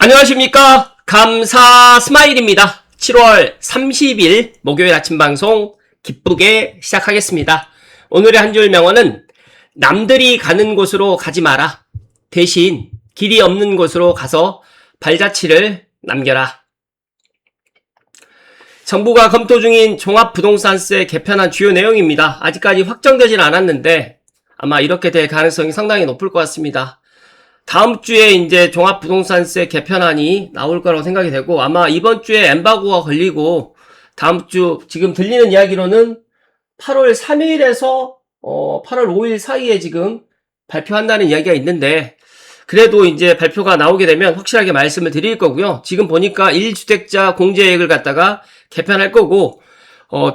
안녕하십니까. 감사 스마일입니다. 7월 30일 목요일 아침 방송 기쁘게 시작하겠습니다. 오늘의 한 줄 명언은 남들이 가는 곳으로 가지 마라. 대신 길이 없는 곳으로 가서 발자취를 남겨라. 정부가 검토 중인 종합부동산세 개편안 주요 내용입니다. 아직까지 확정되진 않았는데 아마 이렇게 될 가능성이 상당히 높을 것 같습니다. 다음 주에 이제 종합부동산세 개편안이 나올 거라고 생각이 되고, 아마 이번 주에 엠바고가 걸리고, 다음 주, 지금 들리는 이야기로는 8월 3일에서 8월 5일 사이에 지금 발표한다는 이야기가 있는데, 그래도 이제 발표가 나오게 되면 확실하게 말씀을 드릴 거고요. 지금 보니까 1주택자 공제액을 갖다가 개편할 거고,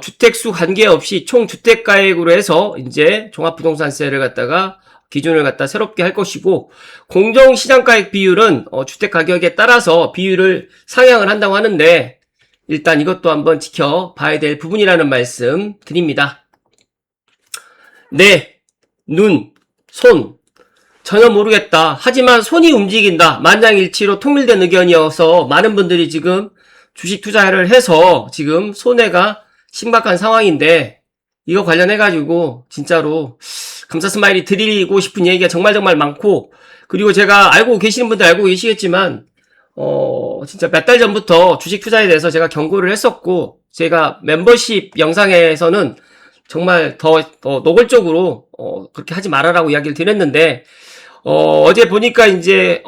주택수 관계없이 총 주택가액으로 해서 이제 종합부동산세를 갖다가 기준을 갖다 새롭게 할 것이고, 공정시장가액 비율은 주택가격에 따라서 비율을 상향을 한다고 하는데, 일단 이것도 한번 지켜봐야 될 부분이라는 말씀 드립니다. 네, 눈, 손 전혀 모르겠다. 하지만 손이 움직인다. 만장일치로 통일된 의견이어서 많은 분들이 지금 주식 투자를 해서 지금 손해가 심각한 상황인데, 이거 관련해가지고 진짜로 감사 스마일이 드리고 싶은 얘기가 정말 많고, 그리고 제가 알고 계시는 분들 알고 계시겠지만 진짜 몇 달 전부터 주식 투자에 대해서 제가 경고를 했었고, 제가 멤버십 영상에서는 정말 더 노골적으로 그렇게 하지 말아라고 이야기를 드렸는데, 어제 보니까 이제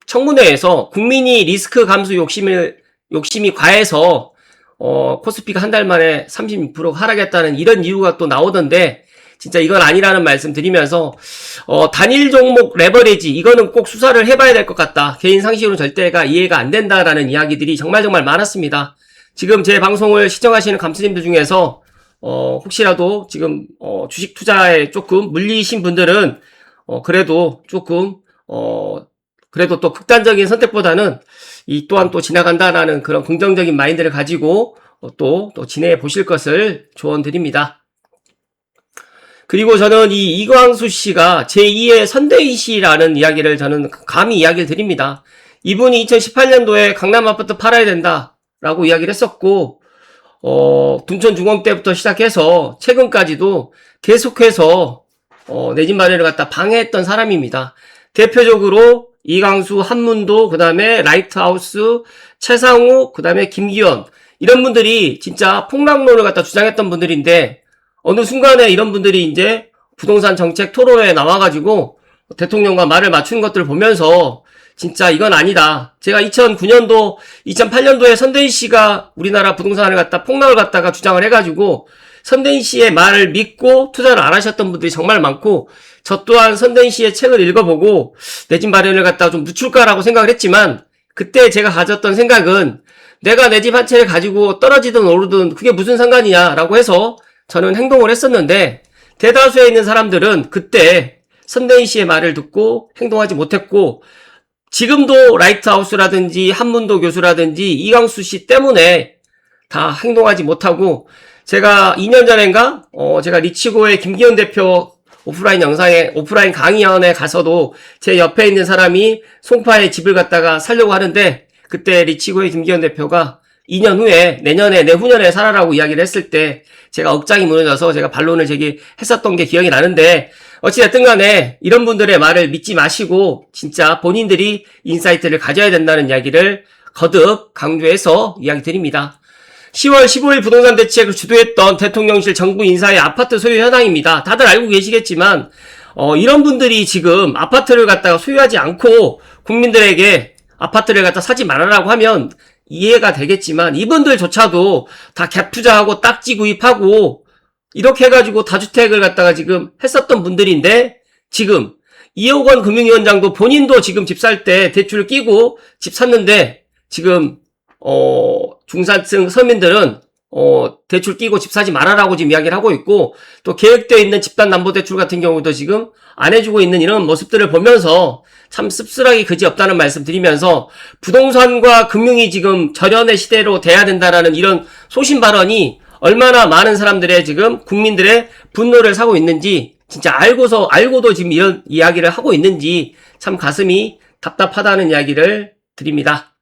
청문회에서 국민이 리스크 감수 욕심이 과해서 코스피가 한 달 만에 36% 하락했다는 이런 이유가 또 나오던데, 진짜 이건 아니라는 말씀 드리면서, 단일 종목 레버리지, 이거는 꼭 수사를 해봐야 될 것 같다. 개인 상식으로는 절대가 이해가 안 된다라는 이야기들이 정말 많았습니다. 지금 제 방송을 시청하시는 감수님들 중에서, 혹시라도 지금, 주식 투자에 조금 물리신 분들은, 그래도 조금, 그래도 또 극단적인 선택보다는 이 또한 또 지나간다라는 그런 긍정적인 마인드를 가지고 또 진행해 보실 것을 조언드립니다. 그리고 저는 이 이광수 씨가 제2의 선대위 씨라는 이야기를 저는 감히 이야기를 드립니다. 이분이 2018년도에 강남 아파트 팔아야 된다라고 이야기를 했었고, 둔촌 중공 때부터 시작해서 최근까지도 계속해서 내 집 마련을 갖다 방해했던 사람입니다. 대표적으로 이광수, 한문도, 그 다음에 라이트하우스, 최상우, 그 다음에 김기현, 이런 분들이 진짜 폭락론을 갖다 주장했던 분들인데, 어느 순간에 이런 분들이 이제 부동산 정책 토론회에 나와가지고 대통령과 말을 맞춘 것들을 보면서 진짜 이건 아니다. 제가 2009년도, 2008년도에 선대위 씨가 우리나라 부동산을 갖다 폭락을 갖다가 주장을 해가지고 선대위 씨의 말을 믿고 투자를 안 하셨던 분들이 정말 많고, 저 또한 선대위 씨의 책을 읽어보고 내 집 마련을 갖다가 좀 늦출까라고 생각을 했지만, 그때 제가 가졌던 생각은 내가 내 집 한 채를 가지고 떨어지든 오르든 그게 무슨 상관이냐라고 해서 저는 행동을 했었는데, 대다수에 있는 사람들은 그때 선대위 씨의 말을 듣고 행동하지 못했고, 지금도 라이트하우스라든지 한문도 교수라든지 이광수 씨 때문에 다 행동하지 못하고, 제가 2년 전인가 제가 리치고의 김기현 대표 오프라인 강의원에 가서도 제 옆에 있는 사람이 송파에 집을 갖다가 살려고 하는데, 그때 리치고의 김기현 대표가 2년 후에 내후년에 살아라고 이야기를 했을 때 제가 억장이 무너져서 제가 반론을 제기했었던 게 기억이 나는데, 어찌됐든 간에 이런 분들의 말을 믿지 마시고 진짜 본인들이 인사이트를 가져야 된다는 이야기를 거듭 강조해서 이야기 드립니다. 10월 15일 부동산 대책을 주도했던 대통령실 정부 인사의 아파트 소유 현황입니다. 다들 알고 계시겠지만 이런 분들이 지금 아파트를 갖다가 소유하지 않고 국민들에게 아파트를 갖다 사지 말아라고 하면 이해가 되겠지만, 이분들조차도 다 갭 투자하고 딱지 구입하고 이렇게 해가지고 다주택을 갖다가 지금 했었던 분들인데, 지금 이호건 금융위원장도 본인도 지금 집 살 때 대출을 끼고 집 샀는데, 지금 중산층 서민들은 대출 끼고 집 사지 말아라고 지금 이야기를 하고 있고, 또 계획되어 있는 집단담보대출 같은 경우도 지금 안 해주고 있는 이런 모습들을 보면서 참 씁쓸하게 그지없다는 말씀 드리면서, 부동산과 금융이 지금 절연의 시대로 돼야 된다라는 이런 소신 발언이 얼마나 많은 사람들의 지금 국민들의 분노를 사고 있는지, 진짜 알고도 지금 이런 이야기를 하고 있는지 참 가슴이 답답하다는 이야기를 드립니다.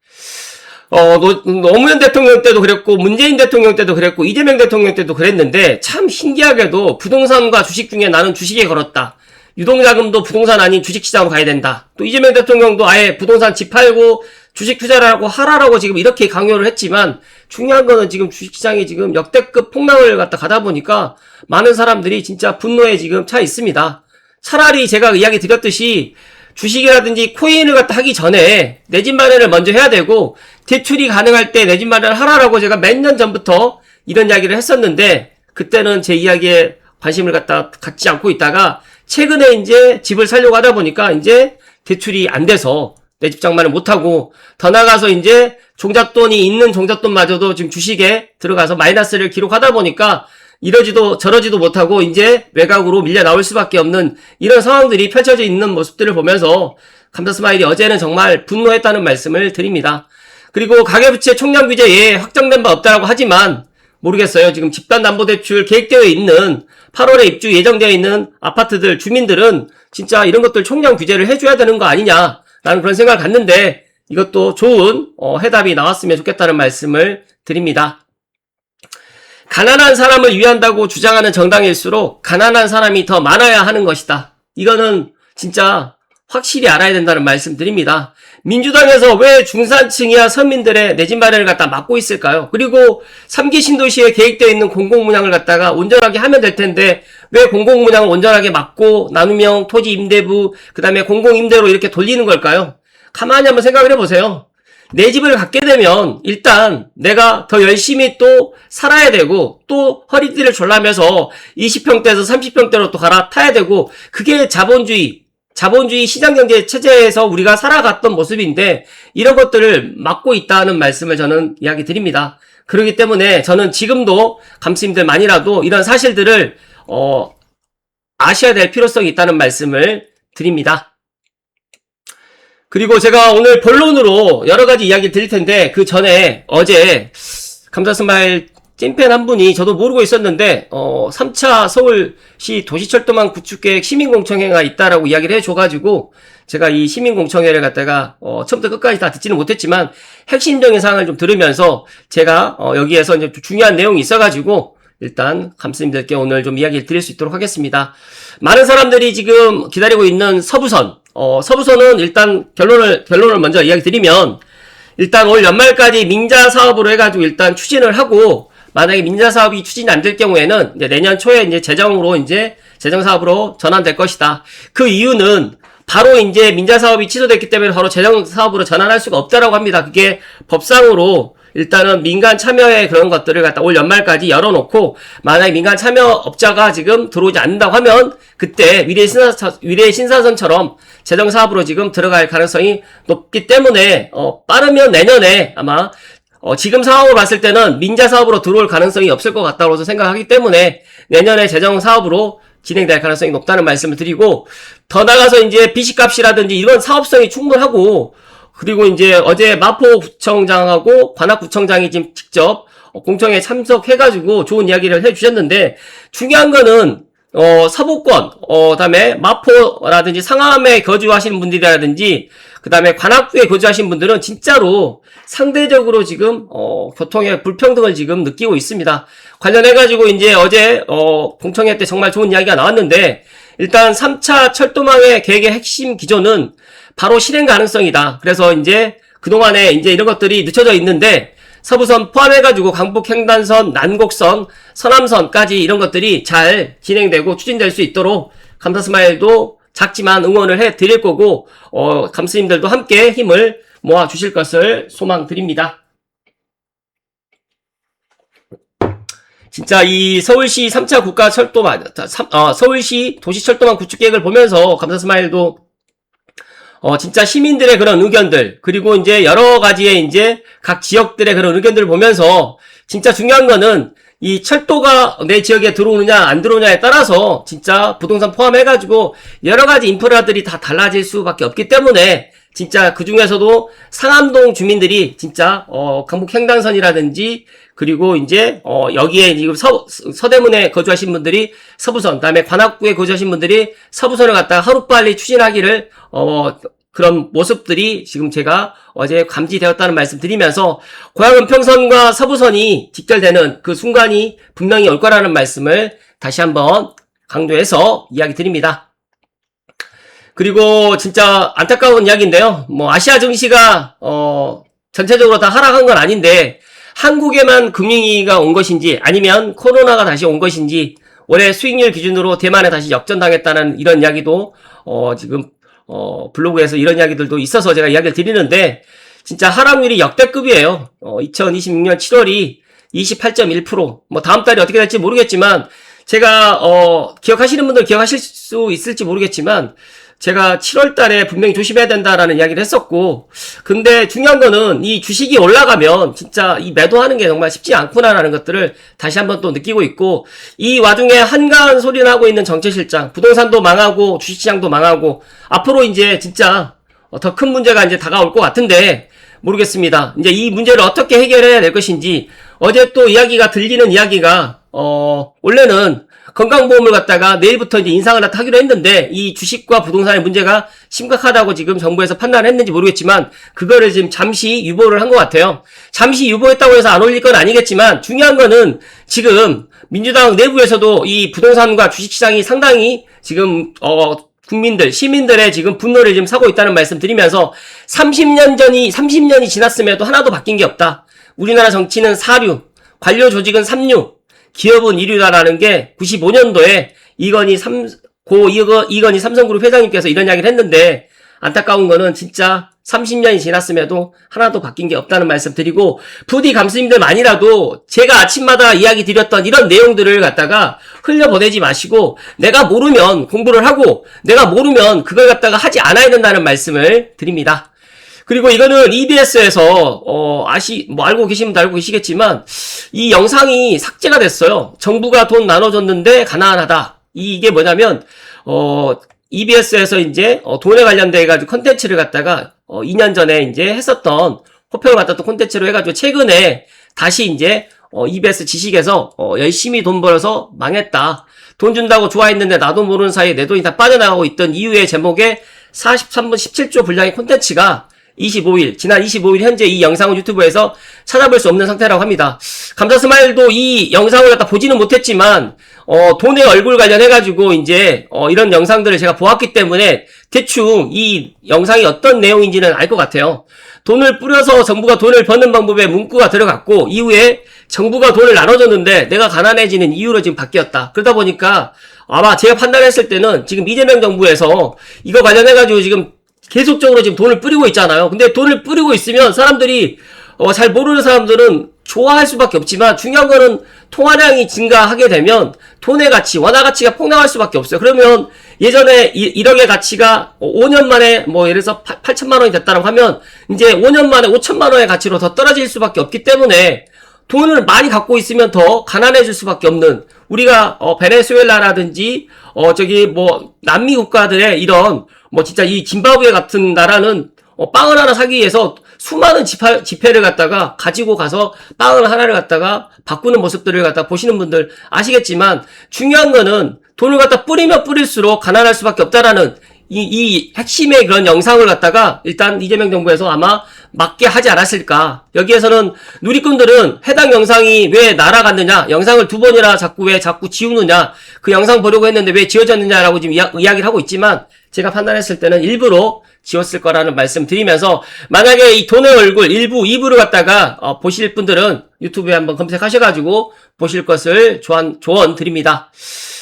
노무현 대통령 때도 그랬고, 문재인 대통령 때도 그랬고, 이재명 대통령 때도 그랬는데, 참 신기하게도 부동산과 주식 중에 나는 주식에 걸었다. 유동자금도 부동산 아닌 주식시장으로 가야 된다. 또 이재명 대통령도 아예 부동산 집 팔고 주식 투자를 하고 하라라고 지금 이렇게 강요를 했지만, 중요한 거는 지금 주식시장이 지금 역대급 폭락을 가다 보니까 많은 사람들이 진짜 분노에 지금 차 있습니다. 차라리 제가 이야기 드렸듯이 주식이라든지 코인을 갖다 하기 전에 내 집 마련을 먼저 해야 되고, 대출이 가능할 때 내 집 마련을 하라라고 제가 몇 년 전부터 이런 이야기를 했었는데, 그때는 제 이야기에 관심을 갖지 않고 있다가, 최근에 이제 집을 살려고 하다 보니까 이제 대출이 안 돼서 내 집 장만을 못하고, 더 나가서 이제 종잣돈이 있는 종잣돈마저도 지금 주식에 들어가서 마이너스를 기록하다 보니까 이러지도 저러지도 못하고 이제 외곽으로 밀려 나올 수밖에 없는 이런 상황들이 펼쳐져 있는 모습들을 보면서 감사스마일이 어제는 정말 분노했다는 말씀을 드립니다. 그리고 가계부채 총량 규제에 확정된 바 없다라고 하지만 모르겠어요. 지금 집단담보대출 계획되어 있는 8월에 입주 예정되어 있는 아파트들 주민들은 진짜 이런 것들 총량 규제를 해줘야 되는 거 아니냐라는 그런 생각을 갖는데, 이것도 좋은 해답이 나왔으면 좋겠다는 말씀을 드립니다. 가난한 사람을 위한다고 주장하는 정당일수록 가난한 사람이 더 많아야 하는 것이다. 이거는 진짜 확실히 알아야 된다는 말씀 드립니다. 민주당에서 왜 중산층이야 서민들의 내 집 마련을 갖다 막고 있을까요? 그리고 3기 신도시에 계획되어 있는 공공분양을 갖다가 온전하게 하면 될 텐데 왜 공공분양을 온전하게 막고 나눔형 토지 임대부, 그 다음에 공공임대로 이렇게 돌리는 걸까요? 가만히 한번 생각을 해보세요. 내 집을 갖게 되면 일단 내가 더 열심히 또 살아야 되고, 또 허리띠를 졸라매서 20평대에서 30평대로 또 갈아타야 되고, 그게 자본주의 시장경제 체제에서 우리가 살아갔던 모습인데, 이런 것들을 막고 있다는 말씀을 저는 이야기 드립니다. 그렇기 때문에 저는 지금도 감스님들만이라도 이런 사실들을 아셔야 될 필요성이 있다는 말씀을 드립니다. 그리고 제가 오늘 본론으로 여러 가지 이야기 드릴 텐데, 그 전에 어제 감사스마일 찐팬 한 분이 저도 모르고 있었는데 3차 서울시 도시철도망 구축계획 시민공청회가 있다라고 이야기를 해줘가지고 제가 이 시민공청회를 갖다가 처음부터 끝까지 다 듣지는 못했지만 핵심적인 사항을 좀 들으면서 제가 여기에서 이제 중요한 내용이 있어가지고 일단 감스님들께 오늘 좀 이야기를 드릴 수 있도록 하겠습니다. 많은 사람들이 지금 기다리고 있는 서부선, 서부선은 일단 결론을 먼저 이야기 드리면, 일단 올 연말까지 민자 사업으로 해가지고 일단 추진을 하고, 만약에 민자 사업이 추진이 안 될 경우에는 이제 내년 초에 이제 재정 사업으로 전환될 것이다. 그 이유는 바로 이제 민자 사업이 취소됐기 때문에 바로 재정 사업으로 전환할 수가 없다라고 합니다. 그게 법상으로 일단은 민간 참여의 그런 것들을 갖다 올 연말까지 열어놓고, 만약에 민간 참여업자가 지금 들어오지 않는다고 하면 그때 위례 신사선처럼 재정 사업으로 지금 들어갈 가능성이 높기 때문에 빠르면 내년에 아마 지금 상황으로 봤을 때는 민자 사업으로 들어올 가능성이 없을 것 같다고 생각하기 때문에 내년에 재정 사업으로 진행될 가능성이 높다는 말씀을 드리고, 더 나가서 이제 비시값이라든지 이런 사업성이 충분하고, 그리고 이제 어제 마포구청장하고 관악구청장이 지금 직접 공청회에 참석해가지고 좋은 이야기를 해주셨는데, 중요한 거는 서부권, 그다음에 마포라든지 상암에 거주하시는 분들이라든지, 그다음에 관악구에 거주하시는 분들은 진짜로 상대적으로 지금 교통의 불평등을 지금 느끼고 있습니다. 관련해가지고 이제 어제 공청회 때 정말 좋은 이야기가 나왔는데, 일단 3차 철도망의 계획의 핵심 기조는 바로 실행 가능성이다. 그래서 이제 그동안에 이제 이런 것들이 늦춰져 있는데, 서부선 포함해가지고 강북횡단선, 난곡선, 서남선까지 이런 것들이 잘 진행되고 추진될 수 있도록 감사스마일도 작지만 응원을 해드릴 거고, 감스님들도 함께 힘을 모아주실 것을 소망드립니다. 진짜 이 서울시 3차 국가철도망, 서울시 도시철도망 구축계획을 보면서 감사스마일도 진짜 시민들의 그런 의견들, 그리고 이제 여러 가지의 이제 각 지역들의 그런 의견들을 보면서 진짜 중요한 거는 이 철도가 내 지역에 들어오느냐 안 들어오냐에 따라서 진짜 부동산 포함해가지고 여러 가지 인프라들이 다 달라질 수밖에 없기 때문에, 진짜 그 중에서도 상암동 주민들이 진짜 강북횡단선이라든지, 그리고 이제 여기에 지금 서대문에 거주하신 분들이 서부선, 그다음에 관악구에 거주하신 분들이 서부선을 갖다가 하루빨리 추진하기를 그런 모습들이 지금 제가 어제 감지되었다는 말씀 드리면서 고양은평선과 서부선이 직결되는 그 순간이 분명히 올 거라는 말씀을 다시 한번 강조해서 이야기 드립니다. 그리고 진짜 안타까운 이야기인데요. 뭐 아시아 증시가 전체적으로 다 하락한 건 아닌데 한국에만 금융위기가 온 것인지 아니면 코로나가 다시 온 것인지 올해 수익률 기준으로 대만에 다시 역전당했다는 이런 이야기도 지금 블로그에서 이런 이야기들도 있어서 제가 이야기를 드리는데 진짜 하락률이 역대급이에요. 2026년 7월이 28.1%. 뭐 다음 달이 어떻게 될지 모르겠지만 제가 기억하시는 분들 기억하실 수 있을지 모르겠지만 제가 7월 달에 분명히 조심해야 된다라는 이야기를 했었고 근데 중요한 거는 이 주식이 올라가면 진짜 이 매도하는 게 정말 쉽지 않구나라는 것들을 다시 한번 또 느끼고 있고 이 와중에 한가한 소리 나고 있는 정체실장 부동산도 망하고 주식시장도 망하고 앞으로 이제 진짜 더 큰 문제가 이제 다가올 것 같은데 모르겠습니다. 이제 이 문제를 어떻게 해결해야 될 것인지 어제 또 이야기가 들리는 이야기가 원래는 건강보험을 갖다가 내일부터 이제 인상을 하기로 했는데 이 주식과 부동산의 문제가 심각하다고 지금 정부에서 판단을 했는지 모르겠지만 그거를 지금 잠시 유보를 한 것 같아요. 잠시 유보했다고 해서 안 올릴 건 아니겠지만 중요한 거는 지금 민주당 내부에서도 이 부동산과 주식시장이 상당히 지금 국민들, 시민들의 지금 분노를 지금 사고 있다는 말씀 드리면서 30년이 지났음에도 하나도 바뀐 게 없다. 우리나라 정치는 사류, 관료 조직은 삼류, 기업은 이류다라는 게 95년도에 이건희 삼성그룹 회장님께서 이런 이야기를 했는데 안타까운 거는 진짜 30년이 지났음에도 하나도 바뀐 게 없다는 말씀 드리고 부디 감스님들만이라도 제가 아침마다 이야기 드렸던 이런 내용들을 갖다가 흘려보내지 마시고 내가 모르면 공부를 하고 내가 모르면 그걸 갖다가 하지 않아야 된다는 말씀을 드립니다. 그리고 이거는 EBS에서 알고 계신 분도 알고 계시겠지만 이 영상이 삭제가 됐어요. 정부가 돈 나눠줬는데 가난하다. 이게 뭐냐면 EBS에서 이제 돈에 관련돼 가지고 콘텐츠를 갖다가 2년 전에 이제 했었던 호평을 받았던 콘텐츠로 해가지고 최근에 다시 이제 EBS 지식에서 열심히 돈 벌어서 망했다. 돈 준다고 좋아했는데 나도 모르는 사이에 내 돈이 다 빠져나가고 있던 이유의 제목의 43분 17초 분량의 콘텐츠가 25일, 지난 25일 현재 이 영상은 유튜브에서 찾아볼 수 없는 상태라고 합니다. 감사스마일도 이 영상을 갖다 보지는 못했지만 돈의 얼굴 관련해가지고 이제 이런 영상들을 제가 보았기 때문에 대충 이 영상이 어떤 내용인지는 알 것 같아요. 돈을 뿌려서 정부가 돈을 버는 방법에 문구가 들어갔고 이후에 정부가 돈을 나눠줬는데 내가 가난해지는 이유로 지금 바뀌었다. 그러다 보니까 아마 제가 판단했을 때는 지금 이재명 정부에서 이거 관련해가지고 지금 계속적으로 지금 돈을 뿌리고 있잖아요. 근데 돈을 뿌리고 있으면 사람들이 잘 모르는 사람들은 좋아할 수밖에 없지만 중요한 거는 통화량이 증가하게 되면 돈의 가치, 원화 가치가 폭락할 수밖에 없어요. 그러면 예전에 1억의 가치가 5년 만에 뭐 예를 들어서 8천만 원이 됐다고 하면 이제 5년 만에 5천만 원의 가치로 더 떨어질 수밖에 없기 때문에 돈을 많이 갖고 있으면 더 가난해질 수밖에 없는 우리가 베네수엘라라든지 남미 국가들의 이런 진짜 이 짐바브웨 같은 나라는 빵을 하나 사기 위해서 수많은 지폐를 갖다가 가지고 가서 빵을 하나를 갖다가 바꾸는 모습들을 갖다 보시는 분들 아시겠지만 중요한 거는 돈을 갖다 뿌리면 뿌릴수록 가난할 수밖에 없다라는 이 핵심의 그런 영상을 갖다가 일단 이재명 정부에서 아마 맞게 하지 않았을까. 여기에서는 누리꾼들은 해당 영상이 왜 날아갔느냐, 영상을 2번이나 자꾸 지우느냐, 그 영상 보려고 했는데 왜 지워졌느냐라고 지금 이야기를 하고 있지만 제가 판단했을 때는 일부러 지웠을 거라는 말씀 드리면서 만약에 이 돈의 얼굴 1부, 2부를 갖다가 보실 분들은 유튜브에 한번 검색하셔가지고 보실 것을 조언 드립니다.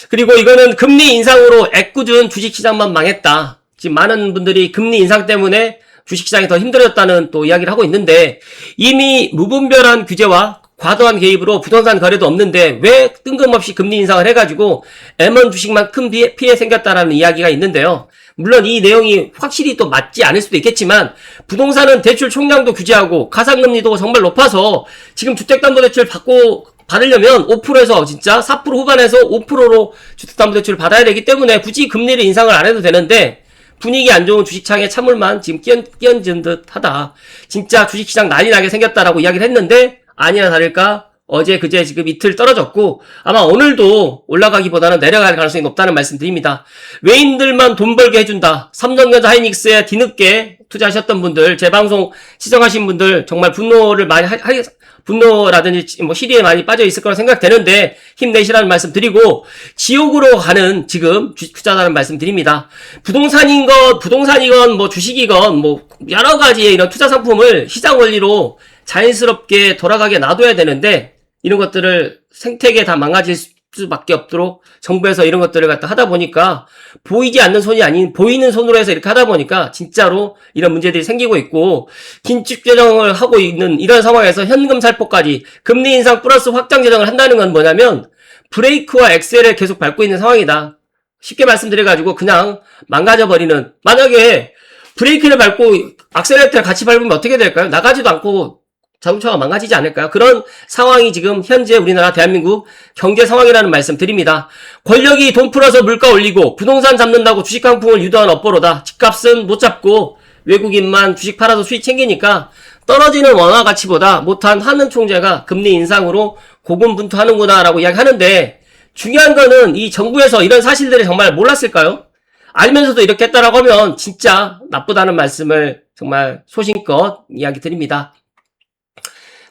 그리고 이거는 금리 인상으로 애꿎은 주식시장만 망했다. 지금 많은 분들이 금리 인상 때문에 주식시장이 더 힘들어졌다는 또 이야기를 하고 있는데 이미 무분별한 규제와 과도한 개입으로 부동산 거래도 없는데 왜 뜬금없이 금리 인상을 해가지고 M1 주식만 큰 피해 생겼다라는 이야기가 있는데요. 물론 이 내용이 확실히 또 맞지 않을 수도 있겠지만 부동산은 대출 총량도 규제하고 가상금리도 정말 높아서 지금 주택담보대출 받으려면 5%에서 진짜 4% 후반에서 5%로 주택담보대출을 받아야 되기 때문에 굳이 금리를 인상을 안 해도 되는데 분위기 안 좋은 주식시장에 찬물만 지금 끼얹은 듯 하다. 진짜 주식시장 난리 나게 생겼다라고 이야기를 했는데 아니나 다를까 어제 그제 지금 이틀 떨어졌고 아마 오늘도 올라가기보다는 내려갈 가능성이 높다는 말씀드립니다. 외인들만 돈 벌게 해준다. 삼성전자 하이닉스에 뒤늦게 투자하셨던 분들, 제 방송 시청하신 분들 정말 분노를 많이 분노라든지 뭐 시리에 많이 빠져 있을 거라 생각되는데 힘내시라는 말씀 드리고 지옥으로 가는 지금 주식 투자자라는 말씀 드립니다. 부동산이건 뭐 주식이건 뭐 여러 가지의 이런 투자 상품을 시장 원리로 자연스럽게 돌아가게 놔둬야 되는데 이런 것들을 생태계 다 망가질 수밖에 없도록 정부에서 이런 것들을 갖다 하다 보니까 보이지 않는 손이 아닌 보이는 손으로 해서 이렇게 하다 보니까 진짜로 이런 문제들이 생기고 있고 긴축 재정을 하고 있는 이런 상황에서 현금 살포까지 금리 인상 플러스 확장 재정을 한다는 건 뭐냐면 브레이크와 엑셀을 계속 밟고 있는 상황이다. 쉽게 말씀드려가지고 그냥 망가져버리는 만약에 브레이크를 밟고 악셀레이터를 같이 밟으면 어떻게 될까요? 나가지도 않고 자동차가 망가지지 않을까요? 그런 상황이 지금 현재 우리나라 대한민국 경제 상황이라는 말씀 드립니다. 권력이 돈 풀어서 물가 올리고 부동산 잡는다고 주식 강풍을 유도한 업보로다. 집값은 못 잡고 외국인만 주식 팔아서 수익 챙기니까 떨어지는 원화 가치보다 못한 하는 총재가 금리 인상으로 고군분투하는구나 라고 이야기하는데 중요한 거는 이 정부에서 이런 사실들을 정말 몰랐을까요? 알면서도 이렇게 했다라고 하면 진짜 나쁘다는 말씀을 정말 소신껏 이야기 드립니다.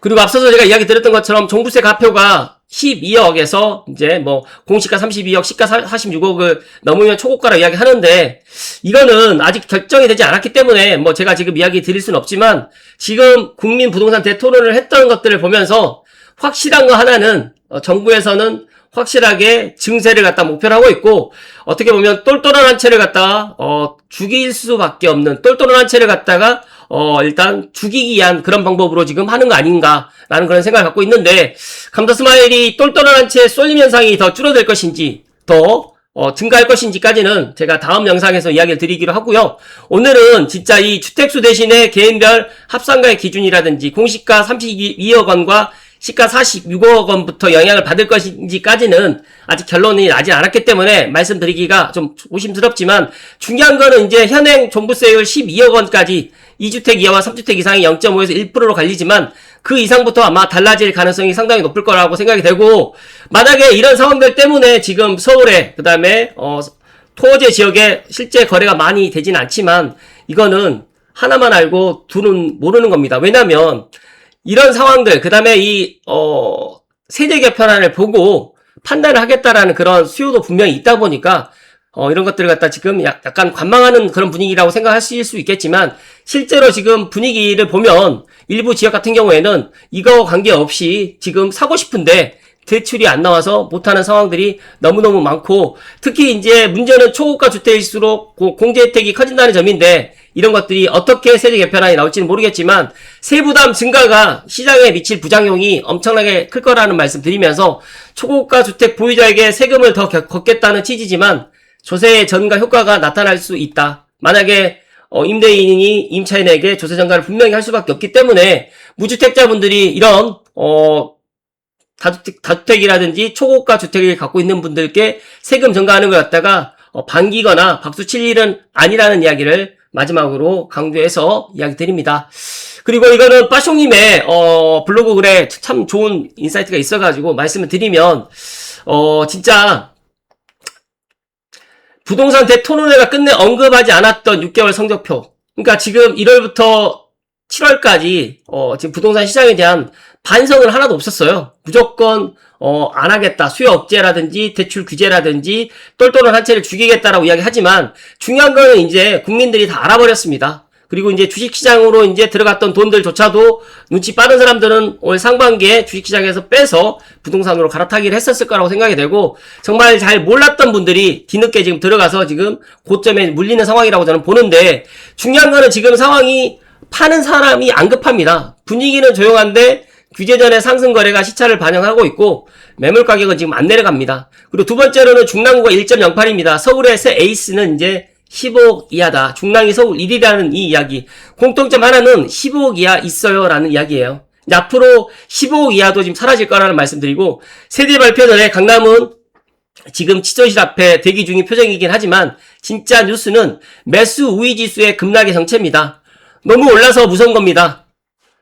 그리고 앞서서 제가 이야기 드렸던 것처럼 종부세 가표가 12억에서 이제 뭐 공시가 32억, 시가 46억을 넘으면 초고가라고 이야기하는데 이거는 아직 결정이 되지 않았기 때문에 뭐 제가 지금 이야기 드릴 수는 없지만 지금 국민 부동산 대토론을 했던 것들을 보면서 확실한 거 하나는 정부에서는 확실하게 증세를 갖다 목표로 하고 있고 어떻게 보면 똘똘한 한 채를 갖다가 죽일 수밖에 없는 똘똘한 한 채를 갖다가 일단 죽이기 위한 그런 방법으로 지금 하는 거 아닌가라는 그런 생각을 갖고 있는데 감도스마일이 똘똘한 한 채 쏠림 현상이 더 줄어들 것인지 더 증가할 것인지까지는 제가 다음 영상에서 이야기를 드리기로 하고요. 오늘은 진짜 이 주택수 대신에 개인별 합산가의 기준이라든지 공시가 32억 원과 시가 46억 원부터 영향을 받을 것인지까지는 아직 결론이 나지 않았기 때문에 말씀드리기가 좀 조심스럽지만 중요한 거는 이제 현행 종부세율 12억 원까지 2주택 이하와 3주택 이상이 0.5에서 1%로 갈리지만 그 이상부터 아마 달라질 가능성이 상당히 높을 거라고 생각이 되고 만약에 이런 상황들 때문에 지금 서울에 그다음에 토호제 지역에 실제 거래가 많이 되진 않지만 이거는 하나만 알고 둘은 모르는 겁니다. 왜냐면 이런 상황들, 그 다음에 세제 개편안을 보고 판단을 하겠다라는 그런 수요도 분명히 있다 보니까, 이런 것들을 갖다 지금 약간 관망하는 그런 분위기라고 생각하실 수 있겠지만, 실제로 지금 분위기를 보면, 일부 지역 같은 경우에는 이거와 관계없이 지금 사고 싶은데, 대출이 안 나와서 못하는 상황들이 너무너무 많고, 특히 이제 문제는 초고가 주택일수록 공제 혜택이 커진다는 점인데, 이런 것들이 어떻게 세제 개편안이 나올지는 모르겠지만 세부담 증가가 시장에 미칠 부작용이 엄청나게 클 거라는 말씀 드리면서 초고가 주택 보유자에게 세금을 더 걷겠다는 취지지만 조세 전가 효과가 나타날 수 있다. 만약에 임대인이 임차인에게 조세 전가를 분명히 할 수밖에 없기 때문에 무주택자분들이 이런 다주택이라든지 초고가 주택을 갖고 있는 분들께 세금 전가하는 걸 갖다가 반기거나 박수 칠 일은 아니라는 이야기를 마지막으로 강조해서 이야기 드립니다. 그리고 이거는 빠숑님의 블로그 글에 참 좋은 인사이트가 있어가지고 말씀을 드리면 진짜 부동산 대토론회가 끝내 언급하지 않았던 6개월 성적표. 그러니까 지금 1월부터 7월까지 지금 부동산 시장에 대한 반성은 하나도 없었어요. 무조건 안 하겠다. 수요 억제라든지 대출 규제라든지 똘똘한 한 채를 죽이겠다라고 이야기하지만 중요한 거는 이제 국민들이 다 알아버렸습니다. 그리고 이제 주식시장으로 이제 들어갔던 돈들조차도 눈치 빠른 사람들은 올 상반기에 주식시장에서 빼서 부동산으로 갈아타기를 했었을 거라고 생각이 되고 정말 잘 몰랐던 분들이 뒤늦게 지금 들어가서 지금 고점에 물리는 상황이라고 저는 보는데 중요한 거는 지금 상황이 파는 사람이 안 급합니다. 분위기는 조용한데 규제 전에 상승 거래가 시차를 반영하고 있고 매물 가격은 지금 안 내려갑니다. 그리고 두 번째로는 중랑구가 1.08입니다. 서울의 새 에이스는 이제 15억 이하다. 중랑이 서울 1위라는 이 이야기. 공통점 하나는 15억 이하 있어요 라는 이야기예요. 앞으로 15억 이하도 지금 사라질 거라는 말씀드리고 세대 발표 전에 강남은 지금 치료실 앞에 대기 중인 표정이긴 하지만 진짜 뉴스는 매수 우위 지수의 급락의 정체입니다. 너무 올라서 무서운 겁니다.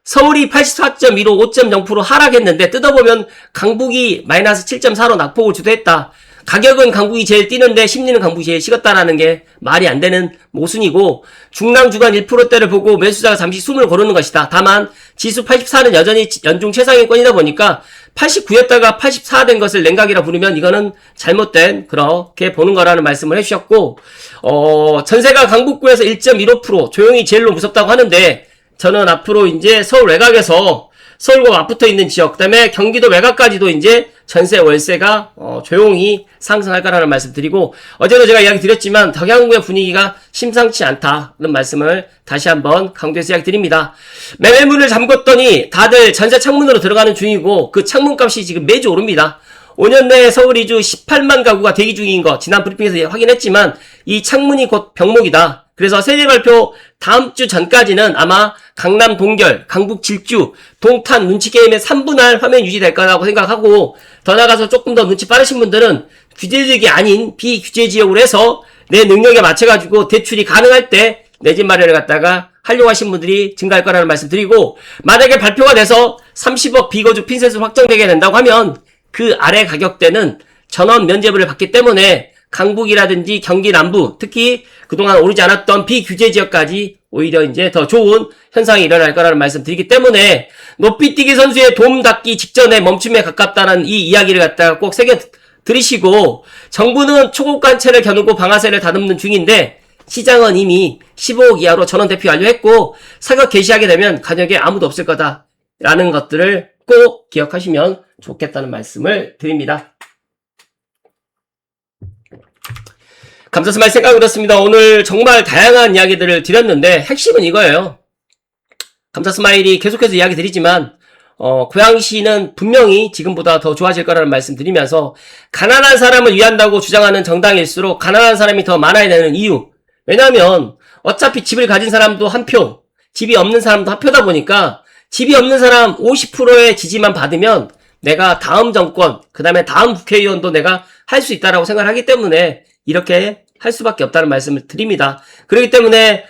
서울이 84.15, 5.0% 하락했는데 뜯어보면 강북이 마이너스 7.4로 낙폭을 주도했다. 가격은 강북이 제일 뛰는데 심리는 강북이 제일 식었다라는 게 말이 안 되는 모순이고, 중랑 주간 1%대를 보고 매수자가 잠시 숨을 고르는 것이다. 다만 지수 84는 여전히 연중 최상위권이다 보니까 89였다가 84 된 것을 냉각이라 부르면 이거는 잘못된 그렇게 보는 거라는 말씀을 해주셨고, 전세가 강북구에서 1.15% 조용히 제일로 무섭다고 하는데, 저는 앞으로 이제 서울 외곽에서 서울과 맞붙어 있는 지역, 그 다음에 경기도 외곽까지도 이제 전세 월세가 조용히 상승할 거라는 말씀 드리고, 어제도 제가 이야기 드렸지만 덕양구의 분위기가 심상치 않다는 말씀을 다시 한번 강조해서 이야기 드립니다. 매매문을 잠궜더니 다들 전세 창문으로 들어가는 중이고, 그 창문값이 지금 매주 오릅니다. 5년 내에 서울 이주 18만 가구가 대기 중인 거 지난 브리핑에서 확인했지만 이 창문이 곧 병목이다. 그래서 세제 발표 다음 주 전까지는 아마 강남 동결, 강북 질주, 동탄 눈치 게임의 3분할 화면 유지될 거라고 생각하고, 더 나가서 조금 더 눈치 빠르신 분들은 규제 지역이 아닌 비규제 지역으로 해서 내 능력에 맞춰가지고 대출이 가능할 때 내 집 마련을 갖다가 하려고 하신 분들이 증가할 거라는 말씀 드리고, 만약에 발표가 돼서 30억 비거주 핀셋으로 확정되게 된다고 하면 그 아래 가격대는 전원 면제부를 받기 때문에 강북이라든지 경기 남부, 특히 그동안 오르지 않았던 비규제 지역까지 오히려 이제 더 좋은 현상이 일어날 거라는 말씀 드리기 때문에, 높이뛰기 선수의 돔 닿기 직전에 멈춤에 가깝다는 이 이야기를 갖다가 꼭 새겨 들으시고, 정부는 초고관체를 겨누고 방아쇠를 다듬는 중인데 시장은 이미 15억 이하로 전원 대피 완료했고, 사격 개시하게 되면 가격에 아무도 없을 거다라는 것들을 꼭 기억하시면 좋겠다는 말씀을 드립니다. 감사스마일 생각이 들었습니다. 오늘 정말 다양한 이야기들을 드렸는데 핵심은 이거예요. 감사스마일이 계속해서 이야기 드리지만 고양시는 분명히 지금보다 더 좋아질 거라는 말씀 드리면서, 가난한 사람을 위한다고 주장하는 정당일수록 가난한 사람이 더 많아야 되는 이유, 왜냐하면 어차피 집을 가진 사람도 한 표, 집이 없는 사람도 한 표다 보니까 집이 없는 사람 50%의 지지만 받으면 내가 다음 정권, 그 다음에 다음 국회의원도 내가 할 수 있다라고 생각을 하기 때문에 이렇게 할 수밖에 없다는 말씀을 드립니다. 그렇기 때문에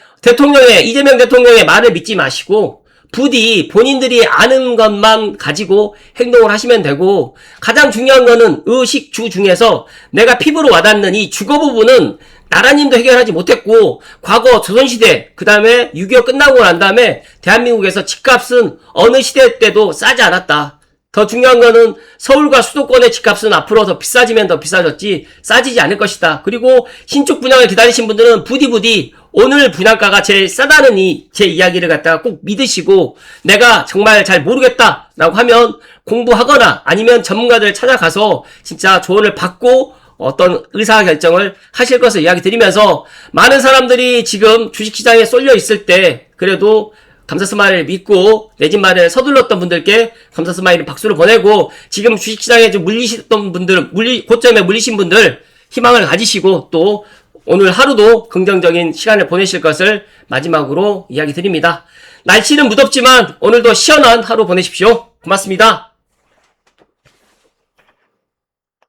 이재명 대통령의 말을 믿지 마시고 부디 본인들이 아는 것만 가지고 행동을 하시면 되고, 가장 중요한 거는 의식주 중에서 내가 피부로 와닿는 이 주거 부분은 나라님도 해결하지 못했고, 과거 조선시대, 그 다음에 6.25 끝나고 난 다음에 대한민국에서 집값은 어느 시대 때도 싸지 않았다. 더 중요한 거는 서울과 수도권의 집값은 앞으로 더 비싸지면 더 비싸졌지 싸지지 않을 것이다. 그리고 신축 분양을 기다리신 분들은 부디 오늘 분양가가 제일 싸다는 제 이야기를 갖다가 꼭 믿으시고, 내가 정말 잘 모르겠다라고 하면 공부하거나 아니면 전문가들을 찾아가서 진짜 조언을 받고 어떤 의사결정을 하실 것을 이야기 드리면서, 많은 사람들이 지금 주식시장에 쏠려 있을 때 그래도 감사스마일을 믿고 내 집 마련에 서둘렀던 분들께 감사스마일은 박수를 보내고, 지금 주식시장에 좀 물리셨던 분들, 고점에 물리신 분들 희망을 가지시고 또 오늘 하루도 긍정적인 시간을 보내실 것을 마지막으로 이야기 드립니다. 날씨는 무덥지만 오늘도 시원한 하루 보내십시오. 고맙습니다.